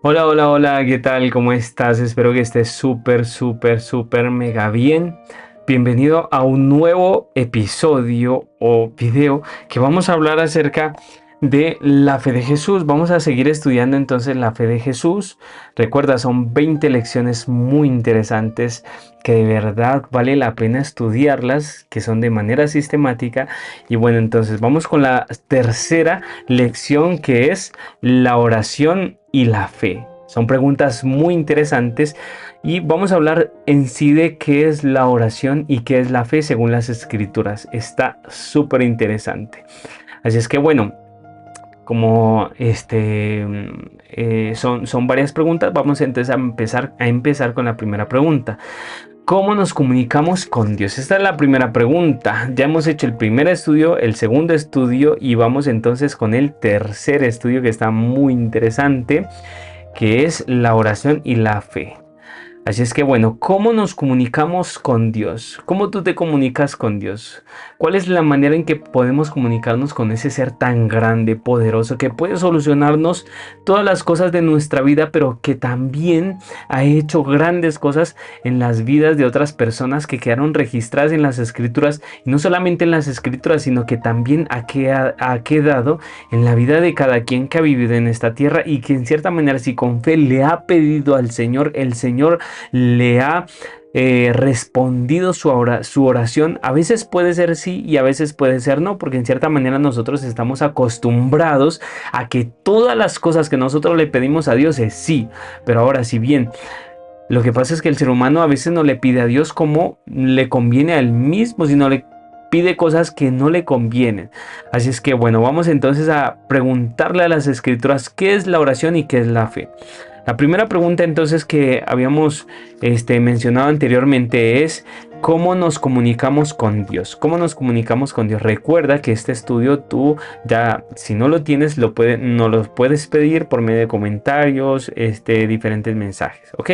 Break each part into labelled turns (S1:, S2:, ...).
S1: Hola, hola, hola, ¿qué tal? ¿Cómo estás? Espero que estés súper, súper, súper mega bien. Bienvenido a un nuevo episodio o video que vamos a hablar acerca de la fe de Jesús. Vamos a seguir estudiando entonces la fe de Jesús. Recuerda, son 20 lecciones muy interesantes que de verdad vale la pena estudiarlas, que son de manera sistemática. Y bueno, entonces vamos con la tercera lección, que es la oración y la fe. Son preguntas muy interesantes y vamos a hablar en sí de qué es la oración y qué es la fe según las escrituras. Está súper interesante. Así es que bueno, como son varias preguntas, vamos entonces a empezar con la primera pregunta. ¿Cómo nos comunicamos con Dios? Esta es la primera pregunta. Ya hemos hecho el primer estudio, el segundo estudio y vamos entonces con el tercer estudio, que está muy interesante, que es la oración y la fe. Así es que bueno, ¿cómo nos comunicamos con Dios? ¿Cómo tú te comunicas con Dios? ¿Cuál es la manera en que podemos comunicarnos con ese ser tan grande, poderoso, que puede solucionarnos todas las cosas de nuestra vida, pero que también ha hecho grandes cosas en las vidas de otras personas que quedaron registradas en las escrituras, y no solamente en las escrituras, sino que también ha quedado en la vida de cada quien que ha vivido en esta tierra, y que en cierta manera, si con fe le ha pedido al Señor, el Señor le ha respondido su oración? A veces puede ser sí y a veces puede ser no, porque en cierta manera nosotros estamos acostumbrados a que todas las cosas que nosotros le pedimos a Dios es sí. Pero ahora, si bien lo que pasa es que el ser humano a veces no le pide a Dios como le conviene a él mismo, sino le pide cosas que no le convienen. Así es que bueno, vamos entonces a preguntarle a las escrituras qué es la oración y qué es la fe. La primera pregunta entonces que habíamos mencionado anteriormente es: ¿cómo nos comunicamos con Dios? ¿Cómo nos comunicamos con Dios? Recuerda que este estudio tú ya, si no lo tienes, nos lo puedes pedir por medio de comentarios, diferentes mensajes, ¿ok?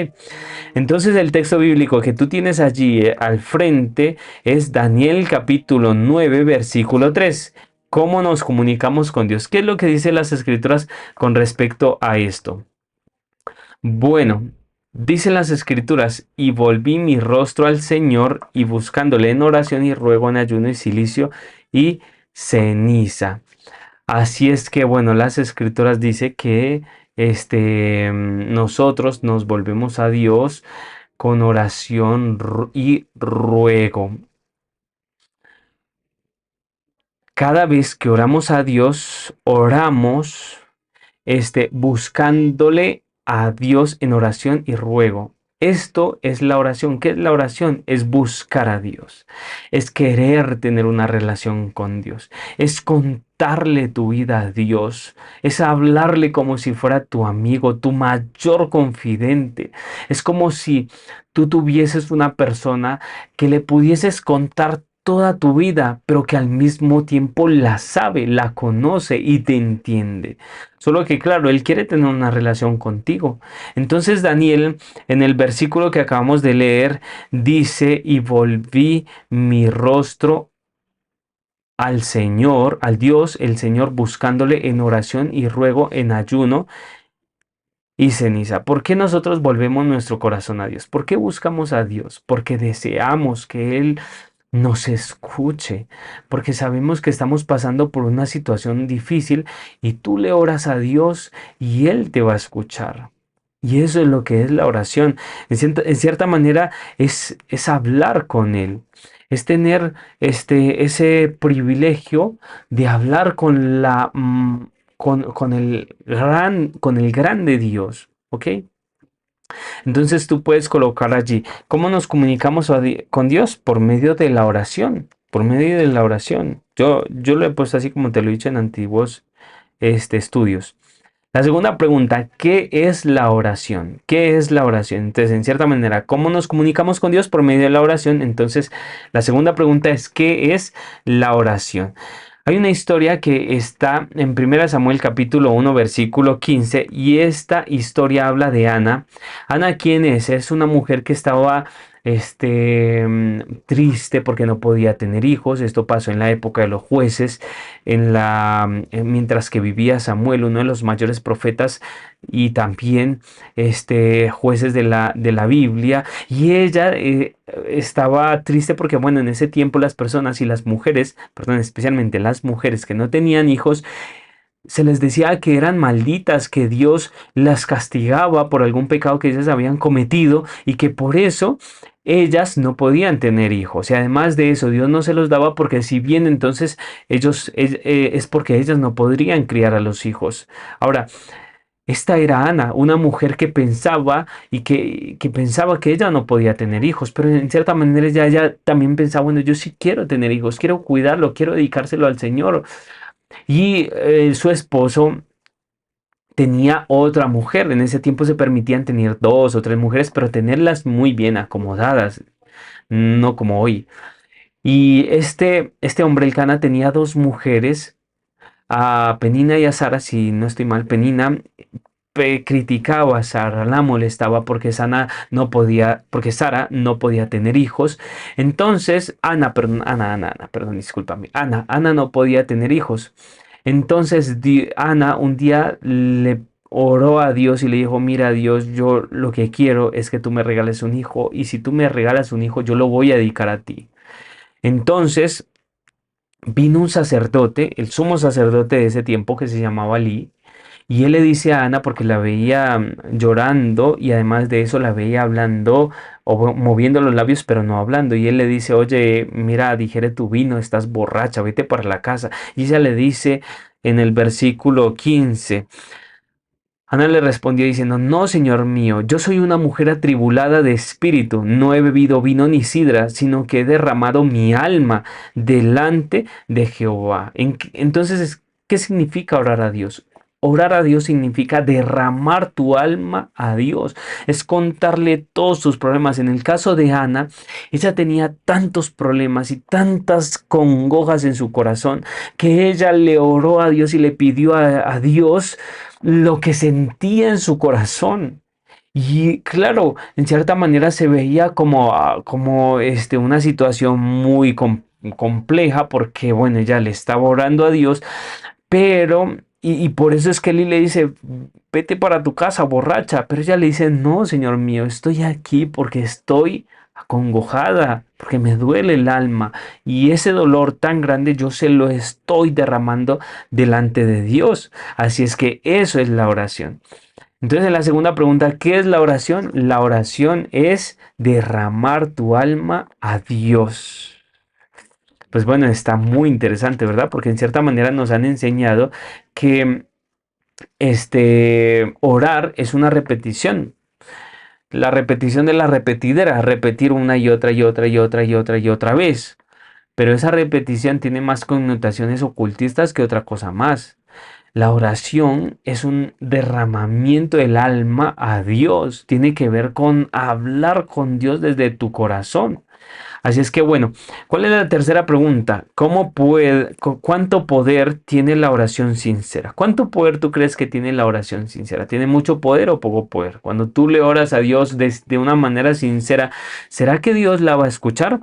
S1: Entonces el texto bíblico que tú tienes allí al frente es Daniel capítulo 9 versículo 3. ¿Cómo nos comunicamos con Dios? ¿Qué es lo que dicen las escrituras con respecto a esto? Bueno, dicen las escrituras: y volví mi rostro al Señor, y buscándole en oración y ruego, en ayuno y cilicio y ceniza. Así es que bueno, las escrituras dice que nosotros nos volvemos a Dios con oración y ruego. Cada vez que oramos a Dios, oramos buscándole a Dios en oración y ruego. Esto es la oración. ¿Qué es la oración? Es buscar a Dios. Es querer tener una relación con Dios. Es contarle tu vida a Dios. Es hablarle como si fuera tu amigo, tu mayor confidente. Es como si tú tuvieses una persona que le pudieses contar toda tu vida, pero que al mismo tiempo la sabe, la conoce y te entiende. Solo que claro, Él quiere tener una relación contigo. Entonces Daniel, en el versículo que acabamos de leer, dice: y volví mi rostro al Señor, al Dios, el Señor, buscándole en oración y ruego, en ayuno y ceniza. ¿Por qué nosotros volvemos nuestro corazón a Dios? ¿Por qué buscamos a Dios? Porque deseamos que Él nos escuche, porque sabemos que estamos pasando por una situación difícil, y tú le oras a Dios y Él te va a escuchar. Y eso es lo que es la oración. En cierta manera es hablar con Él, es tener ese privilegio de hablar con el grande Dios, ¿ok? Entonces tú puedes colocar allí: ¿cómo nos comunicamos con Dios? Por medio de la oración, por medio de la oración. Yo lo he puesto así como te lo he dicho en antiguos estudios. La segunda pregunta: ¿qué es la oración? ¿Qué es la oración? Entonces, en cierta manera, ¿cómo nos comunicamos con Dios? Por medio de la oración. Entonces, la segunda pregunta es: ¿qué es la oración? Hay una historia que está en 1 Samuel capítulo 1 versículo 15, y esta historia habla de Ana. Ana, ¿quién es? Es una mujer que estaba triste porque no podía tener hijos. Esto pasó en la época de los jueces, mientras que vivía Samuel, uno de los mayores profetas y también jueces de la Biblia. Y ella estaba triste porque, bueno, en ese tiempo las personas y las mujeres, perdón, especialmente las mujeres que no tenían hijos, se les decía que eran malditas, que Dios las castigaba por algún pecado que ellas habían cometido y que por eso ellas no podían tener hijos. Y además de eso, Dios no se los daba porque si bien entonces es porque ellas no podrían criar a los hijos. Ahora, esta era Ana, una mujer que pensaba y que pensaba que ella no podía tener hijos, pero en cierta manera ella también pensaba, bueno, yo sí quiero tener hijos, quiero cuidarlo, quiero dedicárselo al Señor. Y su esposo tenía otra mujer. En ese tiempo se permitían tener dos o tres mujeres, pero tenerlas muy bien acomodadas, no como hoy. Y este hombre, el Cana, tenía dos mujeres, a Penina y a Sara, si no estoy mal. Penina criticaba a Sara, la molestaba porque porque Sara no podía tener hijos. Entonces, Ana, perdón, discúlpame. Ana no podía tener hijos. Entonces, Ana un día le oró a Dios y le dijo, mira Dios, yo lo que quiero es que tú me regales un hijo y si tú me regalas un hijo, yo lo voy a dedicar a ti. Entonces, vino un sacerdote, el sumo sacerdote de ese tiempo que se llamaba Lee, y él le dice a Ana, porque la veía llorando y además de eso la veía hablando o moviendo los labios pero no hablando. Y él le dice, oye, mira, digiere tu vino, estás borracha, vete para la casa. Y ella le dice en el versículo 15. Ana le respondió diciendo, no, señor mío, yo soy una mujer atribulada de espíritu, no he bebido vino ni sidra, sino que he derramado mi alma delante de Jehová. Entonces, ¿qué significa orar a Dios? Orar a Dios significa derramar tu alma a Dios, es contarle todos tus problemas. En el caso de Ana, ella tenía tantos problemas y tantas congojas en su corazón que ella le oró a Dios y le pidió a Dios lo que sentía en su corazón. Y claro, en cierta manera se veía como una situación muy compleja porque, bueno, ella le estaba orando a Dios, pero, y por eso es que Eli le dice, vete para tu casa, borracha, pero ella le dice, no, señor mío, estoy aquí porque estoy acongojada, porque me duele el alma y ese dolor tan grande yo se lo estoy derramando delante de Dios. Así es que eso es la oración. Entonces, en la segunda pregunta, ¿qué es la oración? La oración es derramar tu alma a Dios. Pues bueno, está muy interesante, ¿verdad? Porque en cierta manera nos han enseñado que orar es una repetición. La repetición de la repetidera, repetir una y otra y otra y otra y otra y otra vez. Pero esa repetición tiene más connotaciones ocultistas que otra cosa más. La oración es un derramamiento del alma a Dios. Tiene que ver con hablar con Dios desde tu corazón. Así es que bueno, ¿cuál es la tercera pregunta? ¿Cuánto poder tiene la oración sincera? ¿Cuánto poder tú crees que tiene la oración sincera? ¿Tiene mucho poder o poco poder? Cuando tú le oras a Dios de una manera sincera, ¿será que Dios la va a escuchar?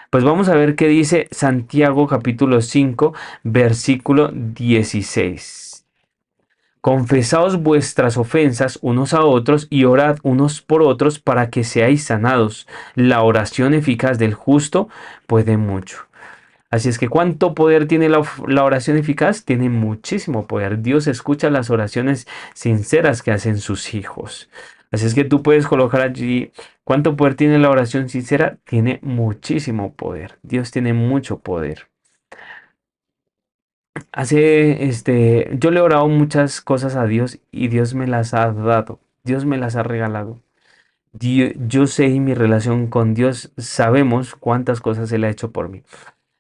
S1: Pues vamos a ver qué dice Santiago capítulo 5, versículo 16. Confesaos vuestras ofensas unos a otros y orad unos por otros para que seáis sanados. La oración eficaz del justo puede mucho. Así es que ¿cuánto poder tiene la oración eficaz? Tiene muchísimo poder. Dios escucha las oraciones sinceras que hacen sus hijos. Así es que tú puedes colocar allí ¿cuánto poder tiene la oración sincera? Tiene muchísimo poder. Dios tiene mucho poder. Yo le he orado muchas cosas a Dios y Dios me las ha dado. Dios me las ha regalado. Yo sé y mi relación con Dios sabemos cuántas cosas Él ha hecho por mí.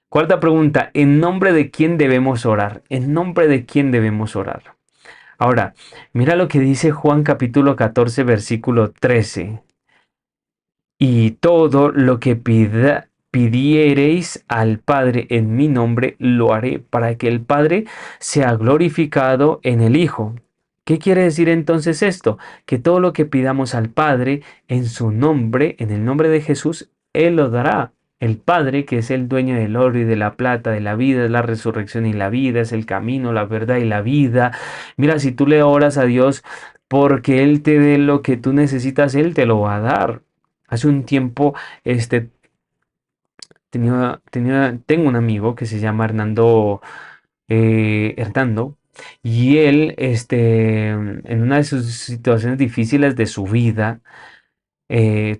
S1: Cuarta pregunta, ¿en nombre de quién debemos orar? ¿En nombre de quién debemos orar? Ahora, mira lo que dice Juan capítulo 14, versículo 13. Y todo lo que pidiereis al Padre en mi nombre, lo haré para que el Padre sea glorificado en el Hijo. ¿Qué quiere decir entonces esto? Que todo lo que pidamos al Padre en su nombre, en el nombre de Jesús, Él lo dará. El Padre, que es el dueño del oro y de la plata, de la vida, es la resurrección y la vida, es el camino, la verdad y la vida. Mira, si tú le oras a Dios porque Él te dé lo que tú necesitas, Él te lo va a dar. Hace un tiempo, este, tengo un amigo que se llama Hernando, y él, en una de sus situaciones difíciles de su vida,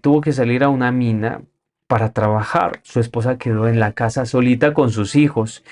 S1: tuvo que salir a una mina para trabajar. Su esposa quedó en la casa solita con sus hijos.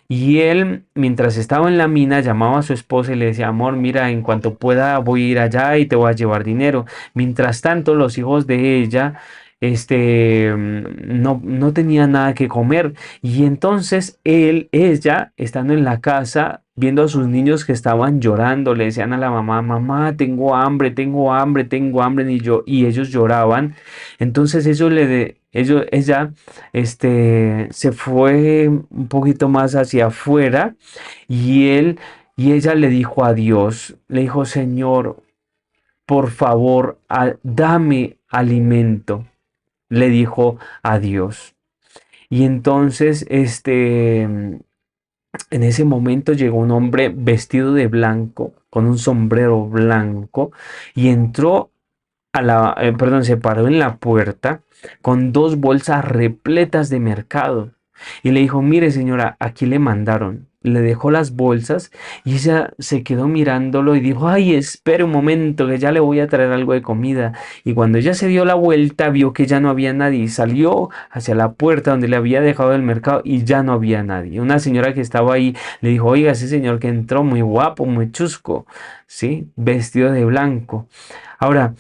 S1: Y él, mientras estaba en la mina, llamaba a su esposa y le decía, amor, mira, en cuanto pueda voy a ir allá y te voy a llevar dinero. Mientras tanto, los hijos de ella, no tenían nada que comer. Y entonces ella, estando en la casa, viendo a sus niños que estaban llorando, le decían a la mamá, mamá, tengo hambre, tengo hambre, tengo hambre, y ellos lloraban. Entonces ella, se fue un poquito más hacia afuera, y y ella le dijo a Dios, le dijo, Señor, por favor, dame alimento, le dijo a Dios. Y entonces, en ese momento llegó un hombre vestido de blanco, con un sombrero blanco, y entró perdón, se paró en la puerta con dos bolsas repletas de mercado. Y le dijo, mire señora, aquí le mandaron. Le dejó las bolsas y ella se quedó mirándolo y dijo, ay, espere un momento, que ya le voy a traer algo de comida. Y cuando ella se dio la vuelta, vio que ya no había nadie y salió hacia la puerta donde le había dejado el mercado y ya no había nadie. Una señora que estaba ahí le dijo, oiga, ese señor que entró, muy guapo, muy chusco, ¿sí? Vestido de blanco. Ahora,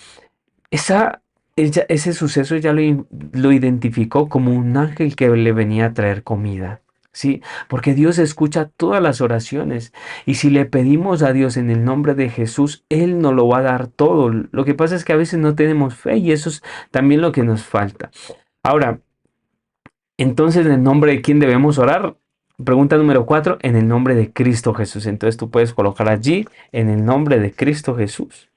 S1: ese suceso ya lo identificó como un ángel que le venía a traer comida. Sí, porque Dios escucha todas las oraciones, y si le pedimos a Dios en el nombre de Jesús, Él nos lo va a dar todo. Lo que pasa es que a veces no tenemos fe, y eso es también lo que nos falta. Ahora, entonces, ¿en el nombre de quién debemos orar? Pregunta número 4, en el nombre de Cristo Jesús. Entonces tú puedes colocar allí, en el nombre de Cristo Jesús.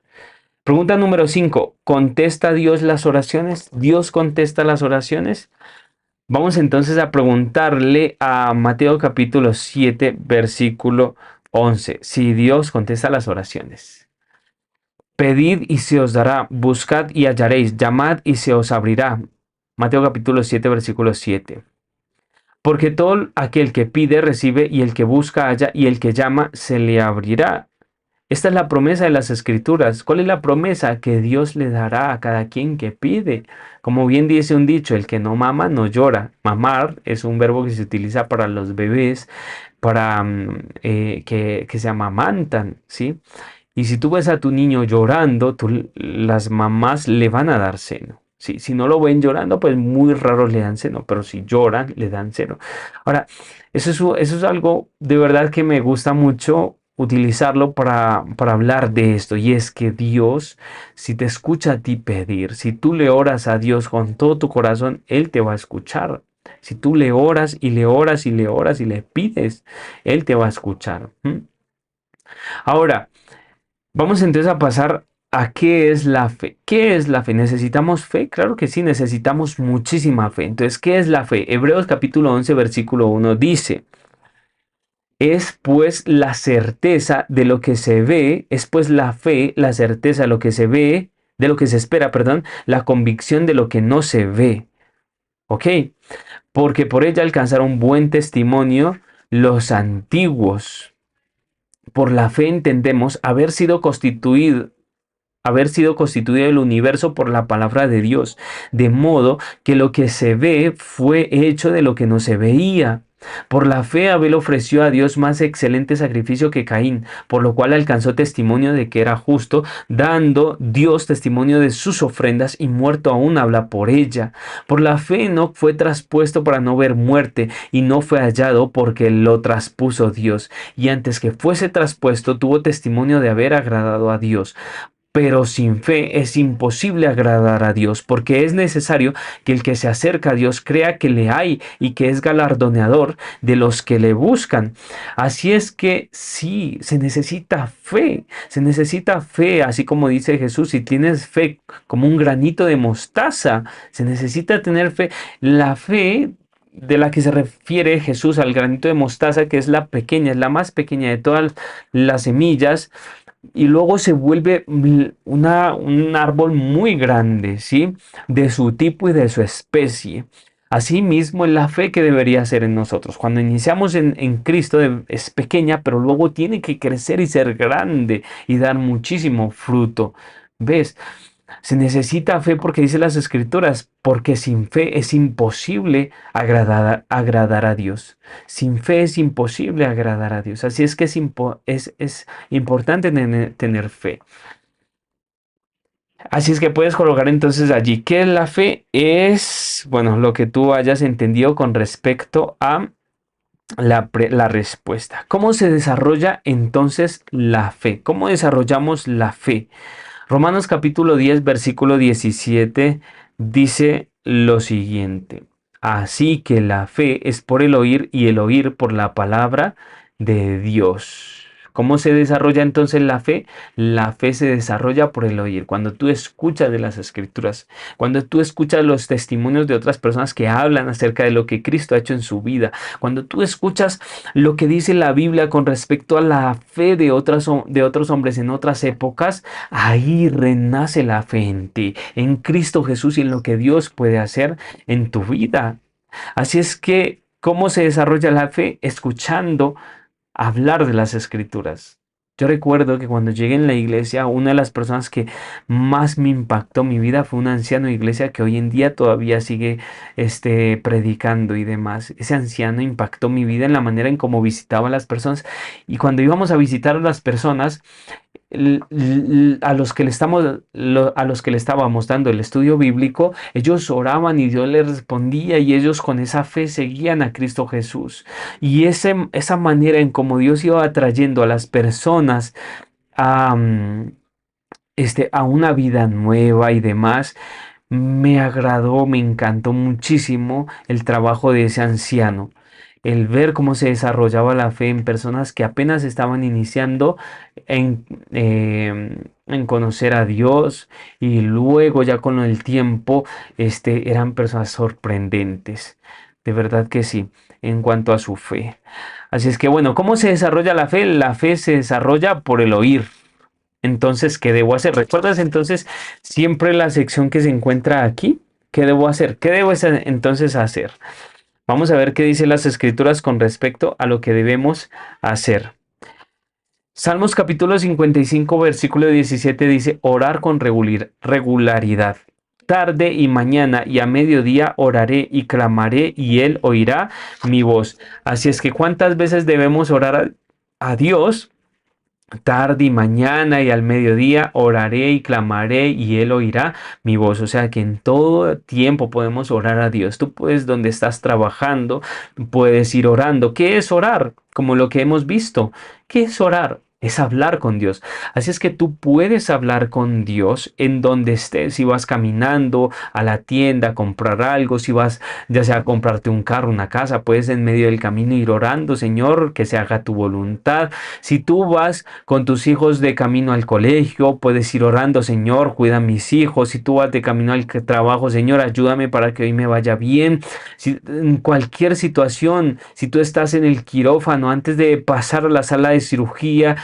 S1: Pregunta número 5. ¿Contesta Dios las oraciones? ¿Dios contesta las oraciones? Vamos entonces a preguntarle a Mateo capítulo 7, versículo 11. Si Dios contesta las oraciones. Pedid y se os dará, buscad y hallaréis, llamad y se os abrirá. Mateo capítulo 7, versículo 7. Porque todo aquel que pide recibe, y el que busca halla, y el que llama se le abrirá. Esta es la promesa de las Escrituras. ¿Cuál es la promesa? Que Dios le dará a cada quien que pide. Como bien dice un dicho, el que no mama no llora. Mamar es un verbo que se utiliza para los bebés, para que se amamantan, ¿sí? Y si tú ves a tu niño llorando, las mamás le van a dar seno. ¿Sí? Si no lo ven llorando, pues muy raro le dan seno, pero si lloran, le dan seno. Ahora, eso es algo de verdad que me gusta mucho utilizarlo para hablar de esto, y es que Dios, si te escucha a ti pedir, si tú le oras a Dios con todo tu corazón, Él te va a escuchar. Si tú le oras y le oras y le oras y le pides, Él te va a escuchar. Ahora, vamos entonces a pasar a qué es la fe. ¿Qué es la fe? ¿Necesitamos fe? Claro que sí, necesitamos muchísima fe. Entonces, ¿qué es la fe? Hebreos capítulo 11, versículo 1 dice, es pues la certeza de lo que se ve, es pues la fe, la certeza de lo que se ve, de lo que se espera, perdón, la convicción de lo que no se ve. ¿Ok? Porque por ella alcanzaron buen testimonio los antiguos. Por la fe entendemos haber sido constituido el universo por la palabra de Dios, de modo que lo que se ve fue hecho de lo que no se veía. Por la fe Abel ofreció a Dios más excelente sacrificio que Caín, por lo cual alcanzó testimonio de que era justo, dando Dios testimonio de sus ofrendas, y muerto aún habla por ella. Por la fe Enoc fue traspuesto para no ver muerte, y no fue hallado porque lo traspuso Dios, y antes que fuese traspuesto tuvo testimonio de haber agradado a Dios. Pero sin fe es imposible agradar a Dios, porque es necesario que el que se acerca a Dios crea que le hay y que es galardonador de los que le buscan. Así es que sí, se necesita fe, así como dice Jesús, si tienes fe como un granito de mostaza, se necesita tener fe. La fe de la que se refiere Jesús al granito de mostaza, que es la pequeña, es la más pequeña de todas las semillas, y luego se vuelve un árbol muy grande, ¿sí? De su tipo y de su especie. Asimismo, es la fe que debería ser en nosotros. Cuando iniciamos en Cristo es pequeña, pero luego tiene que crecer y ser grande y dar muchísimo fruto. ¿Ves? Se necesita fe porque dice las Escrituras, porque sin fe es imposible agradar a Dios. Sin fe es imposible agradar a Dios. Así es que es importante tener fe. Así es que puedes colocar entonces allí que la fe es, bueno, lo que tú hayas entendido con respecto a la respuesta. ¿Cómo se desarrolla entonces la fe? ¿Cómo desarrollamos la fe? Romanos capítulo 10, versículo 17 dice lo siguiente. Así que la fe es por el oír y el oír por la palabra de Dios. ¿Cómo se desarrolla entonces la fe? La fe se desarrolla por el oír. Cuando tú escuchas de las escrituras, cuando tú escuchas los testimonios de otras personas que hablan acerca de lo que Cristo ha hecho en su vida, cuando tú escuchas lo que dice la Biblia con respecto a la fe de otros hombres en otras épocas, ahí renace la fe en ti, en Cristo Jesús y en lo que Dios puede hacer en tu vida. Así es que, ¿cómo se desarrolla la fe? Escuchando hablar de las escrituras. Yo recuerdo que cuando llegué en la iglesia, una de las personas que más me impactó mi vida fue un anciano de iglesia que hoy en día todavía sigue predicando y demás. Ese anciano impactó mi vida en la manera en cómo visitaba a las personas. Y cuando íbamos a visitar a las personas, a los que a los que le estábamos dando el estudio bíblico, ellos oraban y Dios les respondía y ellos con esa fe seguían a Cristo Jesús. Y esa manera en cómo Dios iba atrayendo a las personas a, a una vida nueva y demás, me agradó, me encantó muchísimo el trabajo de ese anciano. El ver cómo se desarrollaba la fe en personas que apenas estaban iniciando en conocer a Dios y luego ya con el tiempo eran personas sorprendentes. De verdad que sí, en cuanto a su fe. Así es que bueno, ¿cómo se desarrolla la fe? La fe se desarrolla por el oír. Entonces, ¿qué debo hacer? ¿Recuerdas entonces siempre la sección que se encuentra aquí? ¿Qué debo hacer? ¿Qué debo entonces hacer? Vamos a ver qué dicen las escrituras con respecto a lo que debemos hacer. Salmos capítulo 55, versículo 17 dice, orar con regularidad. Tarde y mañana y a mediodía oraré y clamaré y él oirá mi voz. Así es que ¿cuántas veces debemos orar a Dios? Tarde y mañana y al mediodía oraré y clamaré y él oirá mi voz. O sea que en todo tiempo podemos orar a Dios. Tú puedes, donde estás trabajando, puedes ir orando. ¿Qué es orar? Como lo que hemos visto. ¿Qué es orar? Es hablar con Dios. Así es que tú puedes hablar con Dios en donde estés. Si vas caminando a la tienda a comprar algo, si vas ya sea a comprarte un carro, una casa, puedes en medio del camino ir orando, Señor, que se haga tu voluntad. Si tú vas con tus hijos de camino al colegio, puedes ir orando, Señor, cuida a mis hijos. Si tú vas de camino al trabajo, Señor, ayúdame para que hoy me vaya bien. Si, en cualquier situación, si tú estás en el quirófano antes de pasar a la sala de cirugía,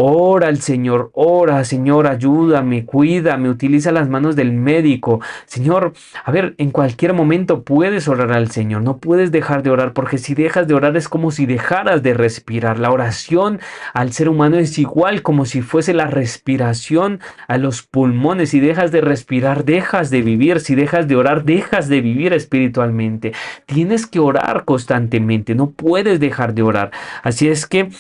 S1: ora al Señor, ora, Señor, ayúdame, cuídame, utiliza las manos del médico. Señor, a ver, en cualquier momento puedes orar al Señor, no puedes dejar de orar, porque si dejas de orar es como si dejaras de respirar. La oración al ser humano es igual como si fuese la respiración a los pulmones. Si dejas de respirar, dejas de vivir. Si dejas de orar, dejas de vivir espiritualmente. Tienes que orar constantemente, no puedes dejar de orar. Así es que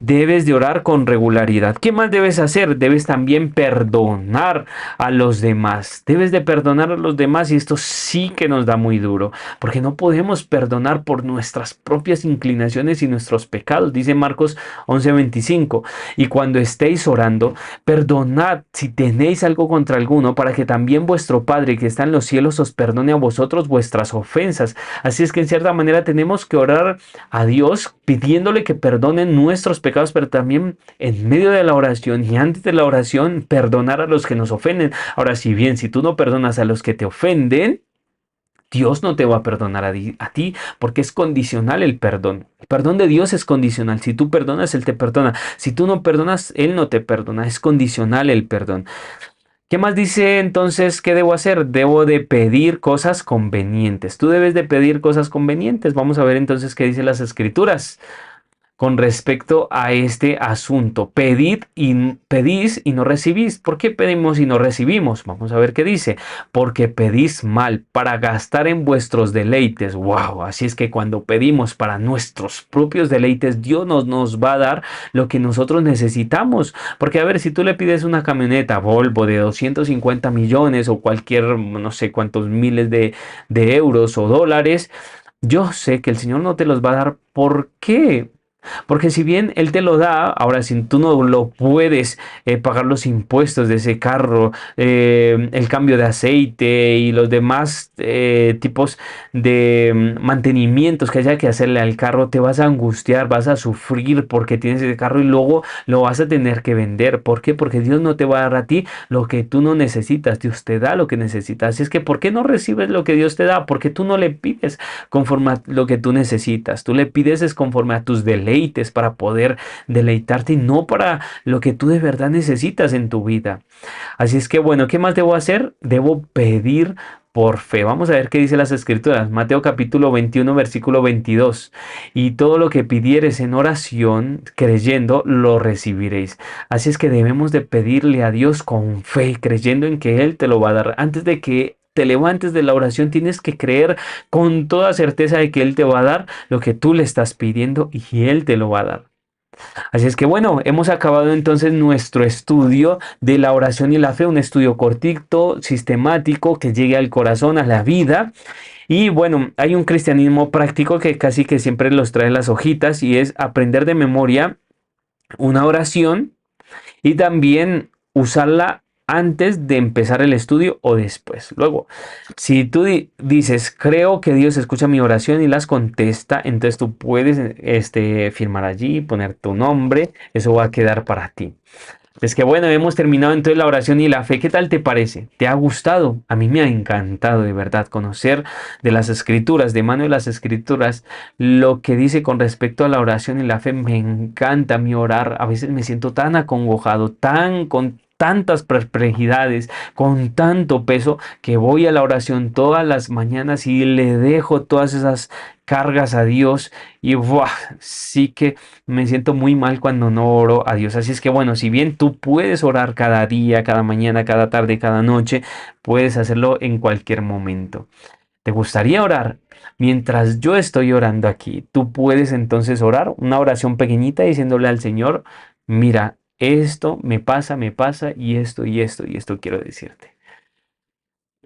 S1: Debes de orar con regularidad. ¿Qué más debes hacer? Debes también perdonar a los demás. Debes de perdonar a los demás y esto sí que nos da muy duro, porque no podemos perdonar por nuestras propias inclinaciones y nuestros pecados. Dice Marcos 11:25. Y cuando estéis orando, perdonad si tenéis algo contra alguno, para que también vuestro Padre que está en los cielos os perdone a vosotros vuestras ofensas. Así es que en cierta manera tenemos que orar a Dios pidiéndole que perdone nuestros pecados, pero también en medio de la oración y antes de la oración perdonar a los que nos ofenden. Ahora, si bien si tú no perdonas a los que te ofenden, Dios no te va a perdonar a ti porque es condicional el perdón. El perdón de Dios es condicional. Si tú perdonas, Él te perdona. Si tú no perdonas, Él no te perdona. Es condicional el perdón. ¿Qué más dice entonces? ¿Qué debo hacer? Debo de pedir cosas convenientes. Tú debes de pedir cosas convenientes. Vamos a ver entonces qué dice las escrituras con respecto a este asunto. Pedís y no recibís. ¿Por qué pedimos y no recibimos? Vamos a ver qué dice. Porque pedís mal para gastar en vuestros deleites. Wow, así es que cuando pedimos para nuestros propios deleites, Dios nos va a dar lo que nosotros necesitamos. Porque a ver, si tú le pides una camioneta Volvo de 250 millones o cualquier, no sé cuántos miles de euros o dólares, yo sé que el Señor no te los va a dar. ¿Por qué? Porque si bien Él te lo da, ahora si tú no lo puedes pagar los impuestos de ese carro, el cambio de aceite y los demás tipos de mantenimientos que haya que hacerle al carro, te vas a angustiar, vas a sufrir porque tienes ese carro y luego lo vas a tener que vender. ¿Por qué? Porque Dios no te va a dar a ti lo que tú no necesitas, Dios te da lo que necesitas. Así es que, ¿por qué no recibes lo que Dios te da? Porque tú no le pides conforme a lo que tú necesitas, tú le pides es conforme a tus deleites para poder deleitarte y no para lo que tú de verdad necesitas en tu vida. Así es que bueno, ¿qué más debo hacer? Debo pedir por fe. Vamos a ver qué dice las escrituras. Mateo capítulo 21, versículo 22. Y todo lo que pidieres en oración, creyendo, lo recibiréis. Así es que debemos de pedirle a Dios con fe, creyendo en que Él te lo va a dar. Antes de que te levantes de la oración, tienes que creer con toda certeza de que Él te va a dar lo que tú le estás pidiendo y Él te lo va a dar. Así es que bueno, hemos acabado entonces nuestro estudio de la oración y la fe, un estudio cortito, sistemático, que llegue al corazón, a la vida. Y bueno, hay un cristianismo práctico que casi que siempre los trae las hojitas y es aprender de memoria una oración y también usarla antes de empezar el estudio o después. Luego, si tú dices, creo que Dios escucha mi oración y las contesta, entonces tú puedes firmar allí, poner tu nombre, eso va a quedar para ti. Es que bueno, hemos terminado entonces la oración y la fe. ¿Qué tal te parece? ¿Te ha gustado? A mí me ha encantado de verdad conocer de las escrituras, de mano de las escrituras, lo que dice con respecto a la oración y la fe. Me encanta mi orar. A veces me siento tan acongojado, tan con tantas perplejidades, con tanto peso, que voy a la oración todas las mañanas y le dejo todas esas cargas a Dios y ¡buah! Sí que me siento muy mal cuando no oro a Dios. Así es que bueno, si bien tú puedes orar cada día, cada mañana, cada tarde, cada noche, puedes hacerlo en cualquier momento. ¿Te gustaría orar? Mientras yo estoy orando aquí, tú puedes entonces orar una oración pequeñita diciéndole al Señor, mira, esto me pasa y esto quiero decirte.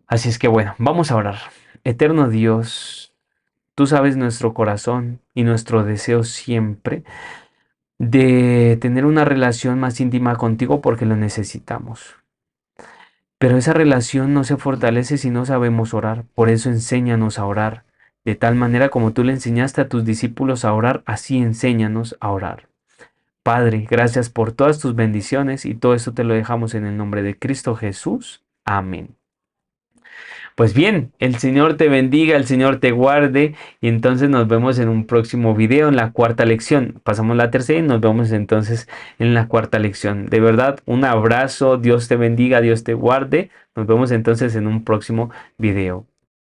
S1: Así es que bueno, vamos a orar. Eterno Dios, tú sabes nuestro corazón y nuestro deseo siempre de tener una relación más íntima contigo porque lo necesitamos. Pero esa relación no se fortalece si no sabemos orar. Por eso enséñanos a orar. De tal manera como tú le enseñaste a tus discípulos a orar, así enséñanos a orar. Padre, gracias por todas tus bendiciones y todo esto te lo dejamos en el nombre de Cristo Jesús. Amén. Pues bien, el Señor te bendiga, el Señor te guarde y entonces nos vemos en un próximo video, en la cuarta lección. Pasamos la tercera y nos vemos entonces en la cuarta lección. De verdad, un abrazo, Dios te bendiga, Dios te guarde. Nos vemos entonces en un próximo video.